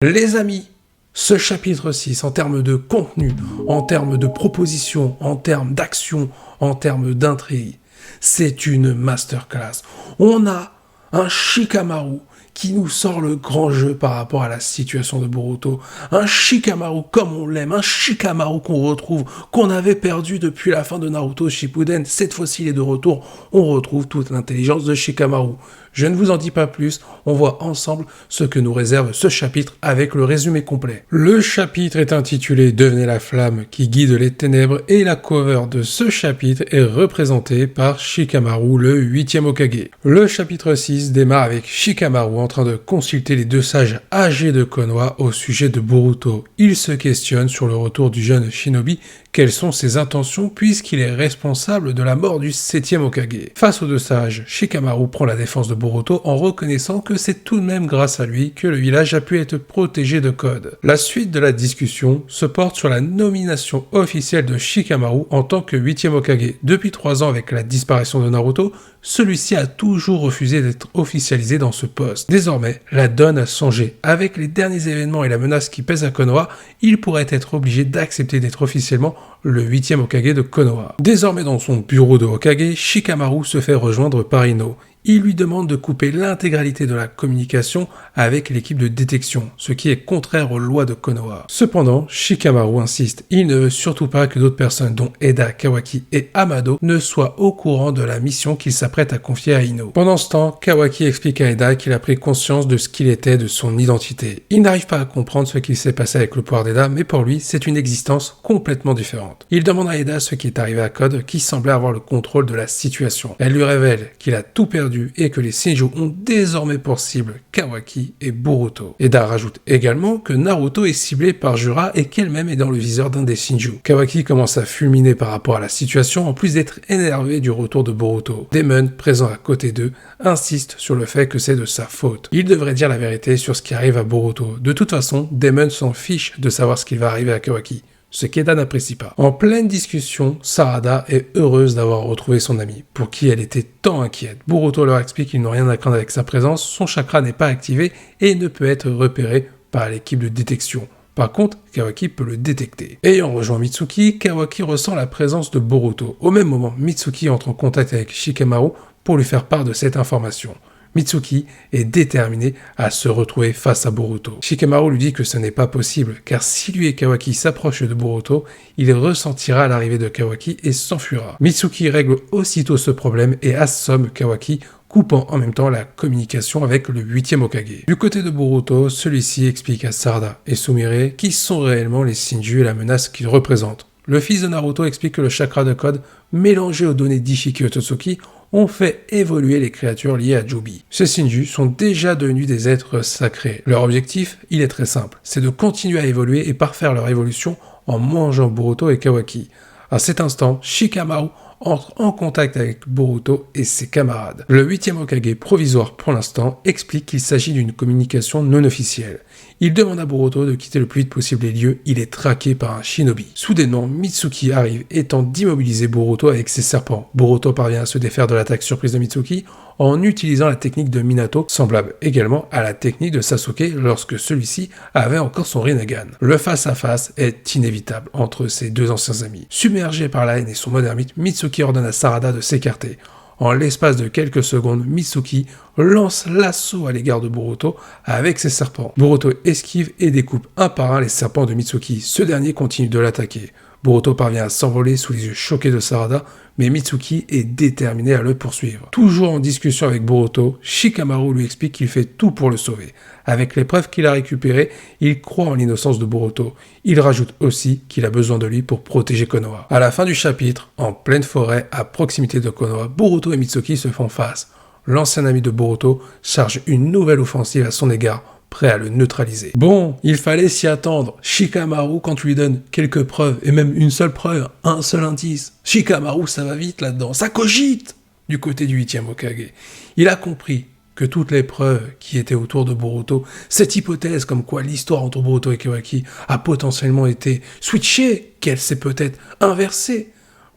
Les amis, ce chapitre 6, en termes de contenu, en termes de propositions, en termes d'action, en termes d'intrigue, c'est une masterclass. On a un Shikamaru qui nous sort le grand jeu par rapport à la situation de Boruto. Un Shikamaru comme on l'aime, un Shikamaru qu'on retrouve, qu'on avait perdu depuis la fin de Naruto Shippuden. Cette fois-ci, il est de retour. On retrouve toute l'intelligence de Shikamaru. Je ne vous en dis pas plus, on voit ensemble ce que nous réserve ce chapitre avec le résumé complet. Le chapitre est intitulé « Devenez la flamme qui guide les ténèbres » et la cover de ce chapitre est représentée par Shikamaru, le 8e Hokage. Le chapitre 6 démarre avec Shikamaru en train de consulter les deux sages âgés de Konoha au sujet de Boruto. Il se questionne sur le retour du jeune shinobi. Quelles sont ses intentions puisqu'il est responsable de la mort du 7e Hokage. Face aux deux sages, Shikamaru prend la défense de Boruto en reconnaissant que c'est tout de même grâce à lui que le village a pu être protégé de Code. La suite de la discussion se porte sur la nomination officielle de Shikamaru en tant que 8e Hokage. Depuis 3 ans avec la disparition de Naruto, celui-ci a toujours refusé d'être officialisé dans ce poste. Désormais, la donne a changé. Avec les derniers événements et la menace qui pèse à Konoha, il pourrait être obligé d'accepter d'être officiellement le 8e Hokage de Konoha. Désormais dans son bureau de Hokage, Shikamaru se fait rejoindre par Ino. Il lui demande de couper l'intégralité de la communication avec l'équipe de détection, ce qui est contraire aux lois de Konoha. Cependant, Shikamaru insiste, il ne veut surtout pas que d'autres personnes, dont Eda, Kawaki et Amado, ne soient au courant de la mission qu'il s'apprête à confier à Ino. Pendant ce temps, Kawaki explique à Eda qu'il a pris conscience de ce qu'il était, de son identité. Il n'arrive pas à comprendre ce qu'il s'est passé avec le pouvoir d'Eda, mais pour lui, c'est une existence complètement différente. Il demande à Eda ce qui est arrivé à Code, qui semblait avoir le contrôle de la situation. Elle lui révèle qu'il a tout perdu et que les Shinju ont désormais pour cible Kawaki et Boruto. Eda rajoute également que Naruto est ciblé par Jura et qu'elle-même est dans le viseur d'un des Shinju. Kawaki commence à fulminer par rapport à la situation en plus d'être énervé du retour de Boruto. Demon, présent à côté d'eux, insiste sur le fait que c'est de sa faute. Il devrait dire la vérité sur ce qui arrive à Boruto. De toute façon, Demon s'en fiche de savoir ce qui va arriver à Kawaki. Ce qu'Eda n'apprécie pas. En pleine discussion, Sarada est heureuse d'avoir retrouvé son ami, pour qui elle était tant inquiète. Boruto leur explique qu'ils n'ont rien à craindre avec sa présence, son chakra n'est pas activé et ne peut être repéré par l'équipe de détection. Par contre, Kawaki peut le détecter. Ayant rejoint Mitsuki, Kawaki ressent la présence de Boruto. Au même moment, Mitsuki entre en contact avec Shikamaru pour lui faire part de cette information. Mitsuki est déterminé à se retrouver face à Boruto. Shikamaru lui dit que ce n'est pas possible, car si lui et Kawaki s'approchent de Boruto, il ressentira l'arrivée de Kawaki et s'enfuira. Mitsuki règle aussitôt ce problème et assomme Kawaki, coupant en même temps la communication avec le 8e Hokage. Du côté de Boruto, celui-ci explique à Sarada et Sumire qui sont réellement les Shinju et la menace qu'ils représentent. Le fils de Naruto explique que le chakra de Code, mélangé aux données d'Ishiki Otsutsuki, ont fait évoluer les créatures liées à Jubi. Ces Shinju sont déjà devenus des êtres sacrés. Leur objectif, il est très simple, c'est de continuer à évoluer et parfaire leur évolution en mangeant Boruto et Kawaki. À cet instant, Shikamaru entre en contact avec Boruto et ses camarades. Le 8e Hokage provisoire pour l'instant explique qu'il s'agit d'une communication non officielle. Il demande à Boruto de quitter le plus vite possible les lieux, il est traqué par un shinobi. Soudainement, Mitsuki arrive et tente d'immobiliser Boruto avec ses serpents. Boruto parvient à se défaire de l'attaque surprise de Mitsuki en utilisant la technique de Minato, semblable également à la technique de Sasuke lorsque celui-ci avait encore son Rinnegan. Le face-à-face est inévitable entre ces deux anciens amis. Submergé par la haine et son mode ermite, Mitsuki ordonne à Sarada de s'écarter. En l'espace de quelques secondes, Mitsuki lance l'assaut à l'égard de Boruto avec ses serpents. Boruto esquive et découpe un par un les serpents de Mitsuki. Ce dernier continue de l'attaquer. Boruto parvient à s'envoler sous les yeux choqués de Sarada, mais Mitsuki est déterminé à le poursuivre. Toujours en discussion avec Boruto, Shikamaru lui explique qu'il fait tout pour le sauver. Avec les preuves qu'il a récupérées, il croit en l'innocence de Boruto. Il rajoute aussi qu'il a besoin de lui pour protéger Konoha. À la fin du chapitre, en pleine forêt, à proximité de Konoha, Boruto et Mitsuki se font face. L'ancien ami de Boruto charge une nouvelle offensive à son égard, prêt à le neutraliser. Bon, il fallait s'y attendre. Shikamaru, quand tu lui donnes quelques preuves, et même une seule preuve, un seul indice, Shikamaru, ça va vite là-dedans, ça cogite du côté du 8e Hokage. Il a compris que toutes les preuves qui étaient autour de Boruto, cette hypothèse comme quoi l'histoire entre Boruto et Kawaki a potentiellement été switchée, qu'elle s'est peut-être inversée.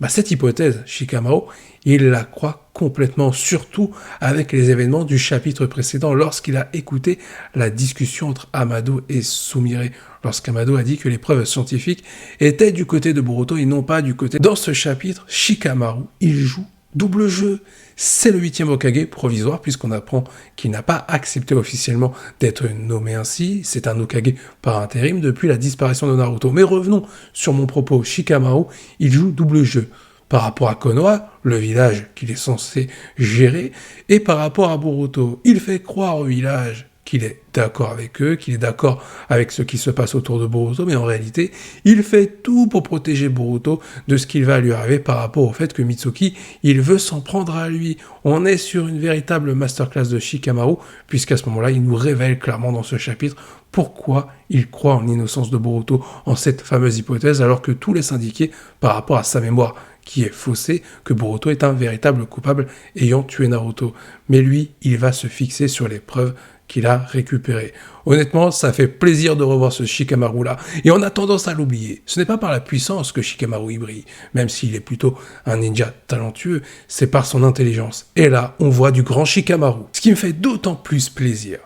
Cette hypothèse, Shikamaru, il la croit complètement, surtout avec les événements du chapitre précédent, lorsqu'il a écouté la discussion entre Amado et Sumire, lorsqu'Amado a dit que les preuves scientifiques étaient du côté de Boruto et non pas du côté... Dans ce chapitre, Shikamaru, il joue double jeu. C'est le 8e Hokage provisoire, puisqu'on apprend qu'il n'a pas accepté officiellement d'être nommé ainsi. C'est un Hokage par intérim depuis la disparition de Naruto. Mais revenons sur mon propos. Shikamaru, il joue double jeu. Par rapport à Konoha, le village qu'il est censé gérer, et par rapport à Boruto. Il fait croire au village qu'il est d'accord avec eux, qu'il est d'accord avec ce qui se passe autour de Boruto, mais en réalité, il fait tout pour protéger Boruto de ce qu'il va lui arriver par rapport au fait que Mitsuki, il veut s'en prendre à lui. On est sur une véritable masterclass de Shikamaru, puisqu'à ce moment-là, il nous révèle clairement dans ce chapitre pourquoi il croit en l'innocence de Boruto, en cette fameuse hypothèse, alors que tout laisse indiquer, par rapport à sa mémoire qui est faussée, que Boruto est un véritable coupable ayant tué Naruto. Mais lui, il va se fixer sur les preuves qu'il a récupérées. Honnêtement, ça fait plaisir de revoir ce Shikamaru-là, et on a tendance à l'oublier. Ce n'est pas par la puissance que Shikamaru y brille, même s'il est plutôt un ninja talentueux, c'est par son intelligence. Et là, on voit du grand Shikamaru. Ce qui me fait d'autant plus plaisir,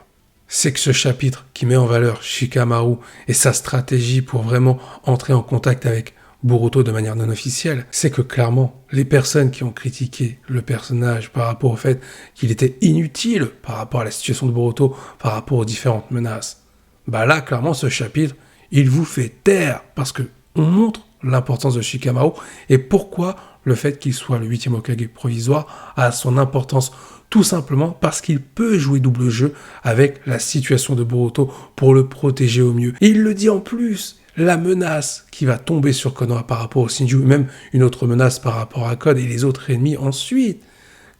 c'est que ce chapitre qui met en valeur Shikamaru et sa stratégie pour vraiment entrer en contact avec Boruto de manière non officielle, c'est que clairement, les personnes qui ont critiqué le personnage par rapport au fait qu'il était inutile par rapport à la situation de Boruto, par rapport aux différentes menaces, là, clairement, ce chapitre, il vous fait taire parce que on montre l'importance de Shikamaru et pourquoi le fait qu'il soit le 8e Hokage provisoire a son importance. Tout simplement parce qu'il peut jouer double jeu avec la situation de Boruto pour le protéger au mieux. Et il le dit en plus, la menace qui va tomber sur Konoha par rapport au Shinju, même une autre menace par rapport à Code et les autres ennemis ensuite.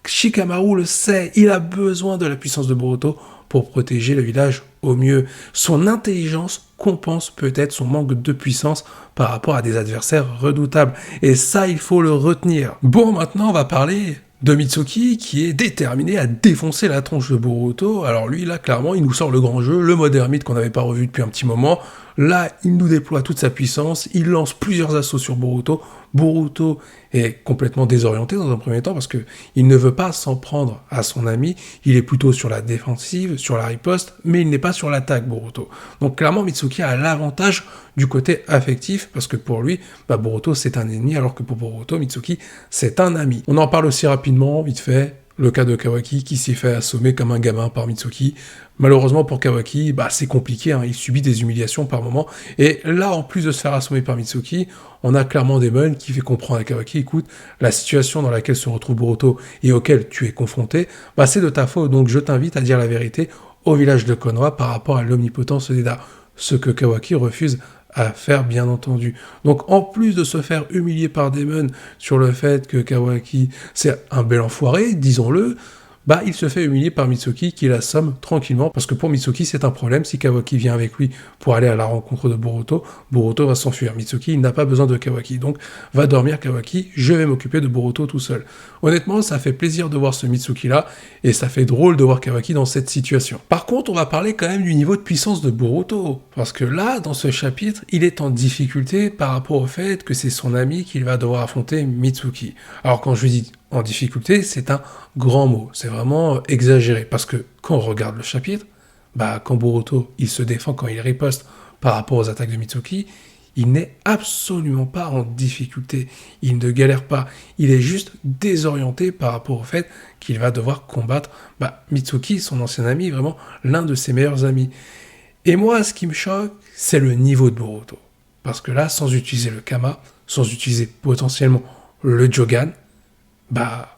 Shikamaru le sait, il a besoin de la puissance de Boruto pour protéger le village au mieux. Son intelligence compense peut-être son manque de puissance par rapport à des adversaires redoutables. Et ça, il faut le retenir. Bon, maintenant, on va parler de Mitsuki qui est déterminé à défoncer la tronche de Boruto. Alors lui, là, clairement, il nous sort le grand jeu, le mode ermite qu'on n'avait pas revu depuis un petit moment. Là, il nous déploie toute sa puissance, il lance plusieurs assauts sur Boruto. Boruto est complètement désorienté dans un premier temps parce que il ne veut pas s'en prendre à son ami, il est plutôt sur la défensive, sur la riposte, mais il n'est pas sur l'attaque, Boruto. Donc clairement, Mitsuki a l'avantage du côté affectif parce que pour lui, Boruto c'est un ennemi alors que pour Boruto, Mitsuki c'est un ami. On en parle aussi rapidement, vite fait. Le cas de Kawaki qui s'est fait assommer comme un gamin par Mitsuki. Malheureusement pour Kawaki, c'est compliqué, il subit des humiliations par moment. Et là, en plus de se faire assommer par Mitsuki, on a clairement Demon qui fait comprendre à Kawaki, écoute, la situation dans laquelle se retrouve Boruto et auquel tu es confronté, c'est de ta faute, donc je t'invite à dire la vérité au village de Konoha par rapport à l'omnipotence d'Eda. Ce que Kawaki refuse à faire, bien entendu. Donc, en plus de se faire humilier par Demon sur le fait que Kawaki, c'est un bel enfoiré, disons-le, il se fait humilier par Mitsuki qui l'assomme tranquillement, parce que pour Mitsuki, c'est un problème. Si Kawaki vient avec lui pour aller à la rencontre de Boruto, Boruto va s'enfuir. Mitsuki, il n'a pas besoin de Kawaki, donc va dormir Kawaki, je vais m'occuper de Boruto tout seul. Honnêtement, ça fait plaisir de voir ce Mitsuki-là, et ça fait drôle de voir Kawaki dans cette situation. Par contre, on va parler quand même du niveau de puissance de Boruto, parce que là, dans ce chapitre, il est en difficulté par rapport au fait que c'est son ami qu'il va devoir affronter Mitsuki. Alors quand je dis en difficulté, c'est un grand mot, c'est vraiment exagéré, parce que quand on regarde le chapitre, quand Boruto, il se défend, quand il riposte par rapport aux attaques de Mitsuki, il n'est absolument pas en difficulté, il ne galère pas, il est juste désorienté par rapport au fait qu'il va devoir combattre Mitsuki, son ancien ami, vraiment l'un de ses meilleurs amis. Et moi, ce qui me choque, c'est le niveau de Boruto, parce que là, sans utiliser le Kama, sans utiliser potentiellement le Jogan,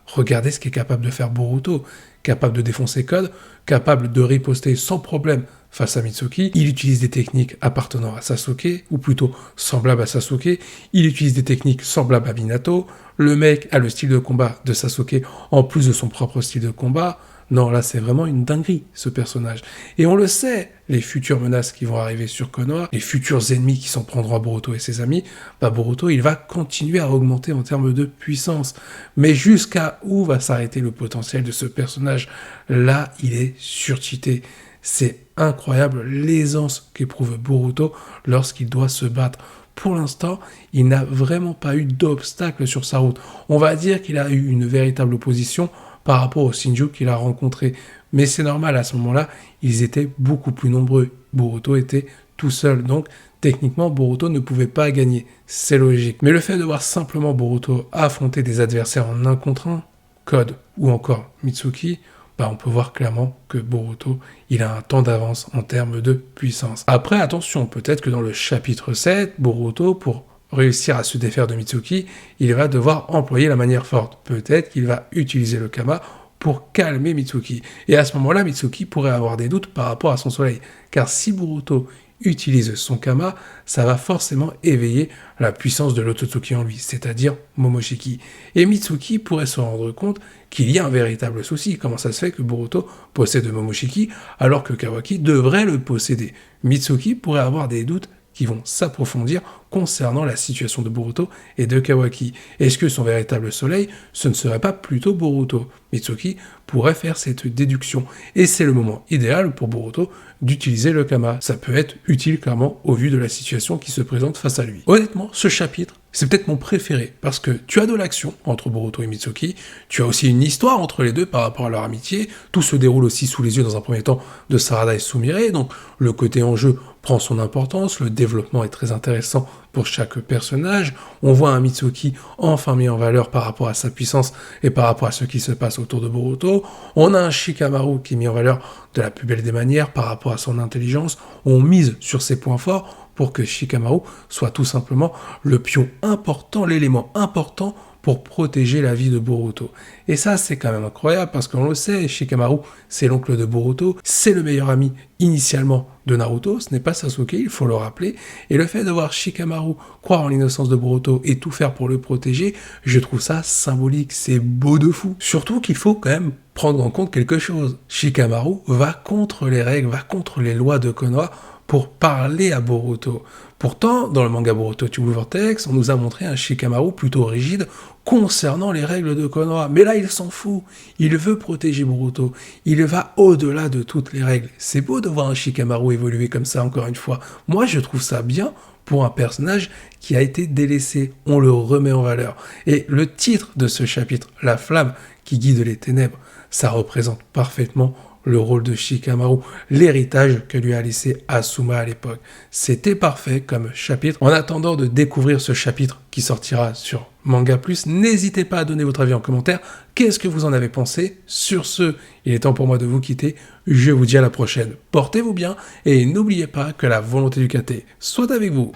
regardez ce qu'est capable de faire Boruto, capable de défoncer Code, capable de riposter sans problème face à Mitsuki. Il utilise des techniques appartenant à Sasuke, ou plutôt semblables à Sasuke. Il utilise des techniques semblables à Minato. Le mec a le style de combat de Sasuke en plus de son propre style de combat. Non, là, c'est vraiment une dinguerie, ce personnage. Et on le sait, les futures menaces qui vont arriver sur Konoha, les futurs ennemis qui s'en prendront à Boruto et ses amis, Boruto, il va continuer à augmenter en termes de puissance. Mais jusqu'à où va s'arrêter le potentiel de ce personnage? Là, il est surcheaté. C'est incroyable l'aisance qu'éprouve Boruto lorsqu'il doit se battre. pour l'instant, il n'a vraiment pas eu d'obstacle sur sa route. On va dire qu'il a eu une véritable opposition par rapport au Shinju qu'il a rencontré. Mais c'est normal, à ce moment-là, ils étaient beaucoup plus nombreux. Boruto était tout seul, donc techniquement, Boruto ne pouvait pas gagner. C'est logique. Mais le fait de voir simplement Boruto affronter des adversaires en 1 contre 1, Code ou encore Mitsuki, on peut voir clairement que Boruto, il a un temps d'avance en termes de puissance. Après, attention, peut-être que dans le chapitre 7, Boruto, pour réussir à se défaire de Mitsuki, il va devoir employer la manière forte. Peut-être qu'il va utiliser le Kama pour calmer Mitsuki. Et à ce moment-là, Mitsuki pourrait avoir des doutes par rapport à son soleil. Car si Boruto utilise son Kama, ça va forcément éveiller la puissance de l'Otsutsuki en lui, c'est-à-dire Momoshiki. Et Mitsuki pourrait se rendre compte qu'il y a un véritable souci. Comment ça se fait que Boruto possède Momoshiki alors que Kawaki devrait le posséder? Mitsuki pourrait avoir des doutes qui vont s'approfondir concernant la situation de Boruto et de Kawaki. Est-ce que son véritable soleil, ce ne serait pas plutôt Boruto? Mitsuki pourrait faire cette déduction. Et c'est le moment idéal pour Boruto d'utiliser le Kama. Ça peut être utile clairement au vu de la situation qui se présente face à lui. Honnêtement, ce chapitre, c'est peut-être mon préféré, parce que tu as de l'action entre Boruto et Mitsuki, tu as aussi une histoire entre les deux par rapport à leur amitié, tout se déroule aussi sous les yeux dans un premier temps de Sarada et Sumire, donc le côté enjeu prend son importance, le développement est très intéressant pour chaque personnage, on voit un Mitsuki enfin mis en valeur par rapport à sa puissance et par rapport à ce qui se passe autour de Boruto, on a un Shikamaru qui est mis en valeur de la plus belle des manières par rapport à son intelligence, on mise sur ses points forts pour que Shikamaru soit tout simplement le pion important, l'élément important pour protéger la vie de Boruto. Et ça, c'est quand même incroyable, parce qu'on le sait, Shikamaru, c'est l'oncle de Boruto, c'est le meilleur ami initialement de Naruto, ce n'est pas Sasuke, il faut le rappeler, et le fait de voir Shikamaru croire en l'innocence de Boruto et tout faire pour le protéger, je trouve ça symbolique, c'est beau de fou. Surtout qu'il faut quand même prendre en compte quelque chose. Shikamaru va contre les règles, va contre les lois de Konoha, pour parler à Boruto. Pourtant, dans le manga Boruto to Blue Vortex, on nous a montré un Shikamaru plutôt rigide concernant les règles de Konoha. Mais là, il s'en fout. Il veut protéger Boruto. Il va au-delà de toutes les règles. C'est beau de voir un Shikamaru évoluer comme ça, encore une fois. Moi, je trouve ça bien pour un personnage qui a été délaissé. On le remet en valeur. Et le titre de ce chapitre, La flamme qui guide les ténèbres, ça représente parfaitement le rôle de Shikamaru, l'héritage que lui a laissé Asuma à l'époque. C'était parfait comme chapitre. En attendant de découvrir ce chapitre qui sortira sur Manga Plus, n'hésitez pas à donner votre avis en commentaire. Qu'est-ce que vous en avez pensé? Sur ce, il est temps pour moi de vous quitter. Je vous dis à la prochaine. Portez-vous bien et n'oubliez pas que la volonté du KT soit avec vous.